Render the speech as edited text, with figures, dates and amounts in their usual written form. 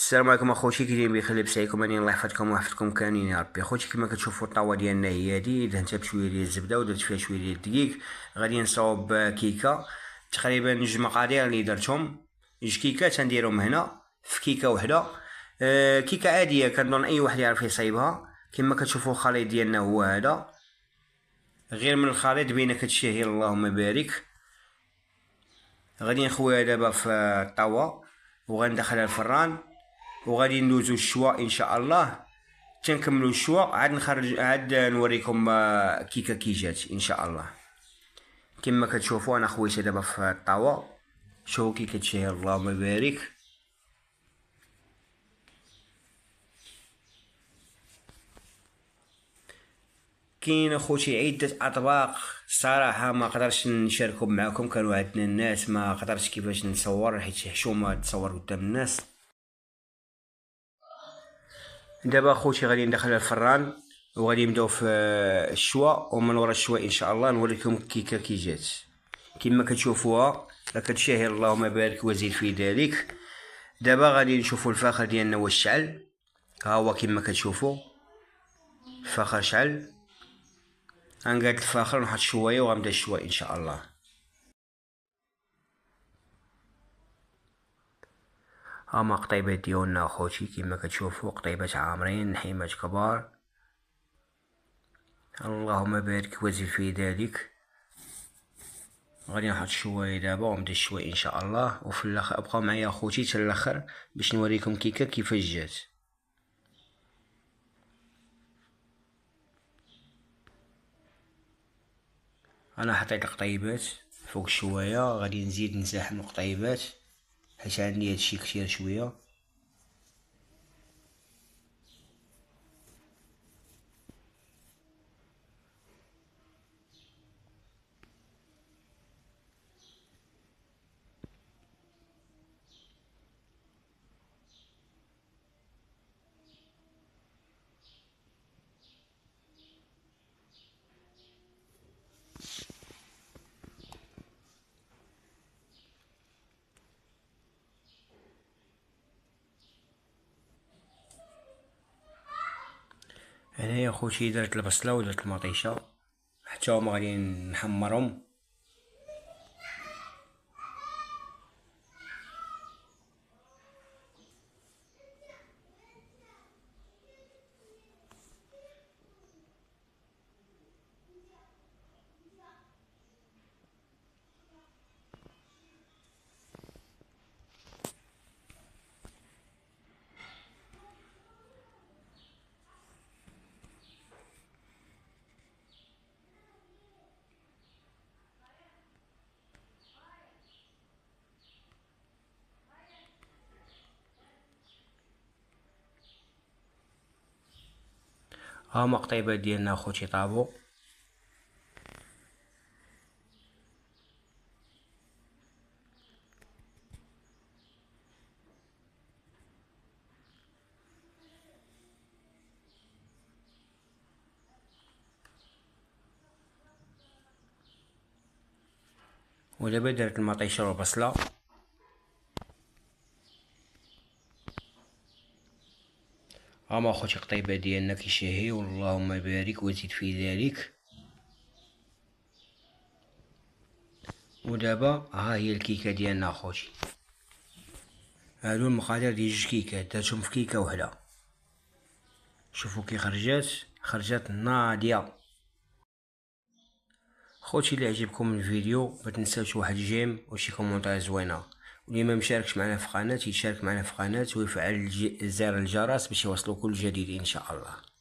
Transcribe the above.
السلام عليكم اخوتي، كي دايرين بخير؟ لاباس عليكم؟ اني الله يحفظكم ويحفظكم كاملين يا ربي. اخوتي كما كتشوفوا الطاوه ديالنا هي هادي، دهنتها بشويه ديال الزبده ودرت فيها شويه ديال الدقيق. غادي نصاوب كيكه تقريبا 2 مقادير اللي درتهم، 2 كيكات غنديرهم هنا في كيكه وحده. كيكه عاديه كنظن اي واحد يعرف يصايبها. كما كتشوفوا الخليط ديالنا هو هذا، غير من الخليط بين كتشهي اللهم بارك. غادي نخويها دابا في الطاوه وغندخلها الفران وغادي ندوزو الشواء ان شاء الله. تنكملو الشواء عاد نخرج، عاد نوريكم كيكه كي جات ان شاء الله. كما كتشوفوا انا خويتها دابا في الطاوه، شوفوا كي كتشهي اللهم بارك. كاين اخوتي عده اطباق صراحه ما قدرتش نشاركهم معكم، كانوا عندنا الناس ما قدرتش كيفاش نصور حيت حشومه تصور قدام الناس. دابا اخوتي غادي ندخلها الفران وغادي نبداو في الشواء، ومن وراء الشواء ان شاء الله نوريكم الكيكه كي جات. كما كتشوفوها راه كتشهي اللهم بارك وزيد في ذلك. دابا غادي نشوفوا الفاخر ديالنا واش شعل. ها هو كما كتشوفوا الفاخر شعل. غنقاد الفاخر ونحط شويه وغنبدا الشواء ان شاء الله. هما قطيبات ديالنا اخوتي كما كتشوفوا، قطيبات عامرين، نحيمات كبار، اللهم بارك وزيد في ذلك. غادي نحط شويه دابا ونبدا الشواء ان شاء الله. وفي الاخر ابقاو معايا اخوتي حتى الاخر باش نوريكم كيكه كيفاش جات. انا حطيت القطيبات فوق شويه، غادي نزيد نزاحم القطيبات حيت عندي هادشي كثير شويه. هنايا اخوتي درت البصله ودرت المطيشه حتى هما غادي نحمرهم. هما قطيبات ديالنا اخوتي طابو. ودابا درت المطيشه والبصله. هما اخوتي قطيبات ديالنا كيشهي اللهم بارك وزيد في ذلك. ودابا ها هي الكيكه ديالنا اخوتي. هادو المقادير ديال 2 كيكات درتهم في كيكه وحده. شوفوا كي خرجات ناضيه. خوتي اللي عجبكم الفيديو ما تنساوش واحد جيم وشي كومونتير زوينه، واللي ما مشاركش معنا في قناه يشارك معنا في قناه ويفعل زر الجرس باش يوصلوا كل جديد ان شاء الله.